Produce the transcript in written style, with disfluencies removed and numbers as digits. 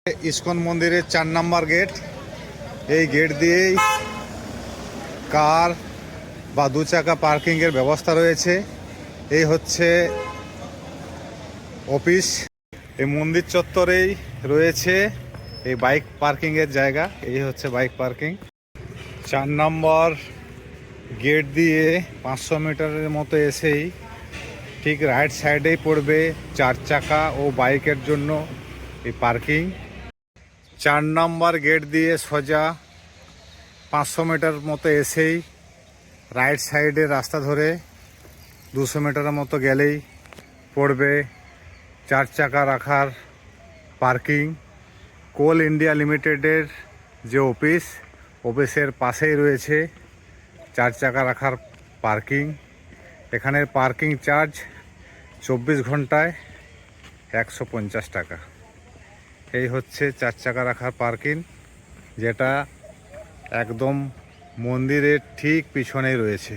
ISKCON মন্দিরের 4 নম্বর gate. এই gate দিয়েই কার বা দু চাকা পার্কিংয়ের ব্যবস্থা রয়েছে। এই হচ্ছে অফিস। এই মন্দির চত্বরেই রয়েছে এই বাইক পার্কিংয়ের জায়গা। এই হচ্ছে বাইক পার্কিং। 4 নম্বর গেট দিয়ে 500 মিটারের মতো এসেই ঠিক রাইট সাইডেই পড়বে 4 চাকা ও বাইকের জন্য এই পার্কিং। 4 নম্বর গেট দিয়ে সোজা 500 মিটার মতো এসেই রাইট সাইডে রাস্তা ধরে 200 মিটারের মতো গেলেই পড়বে 4 চাকা রাখার পার্কিং। কোল ইন্ডিয়া লিমিটেডের যে অফিসের পাশেই রয়েছে 4 চাকা রাখার পার্কিং। এখানের পার্কিং চার্জ 24 ঘন্টায় 150 টাকা। এই হচ্ছে 4 চাকা রাখার পার্কিং, যেটা একদম মন্দিরের ঠিক পিছনেই রয়েছে।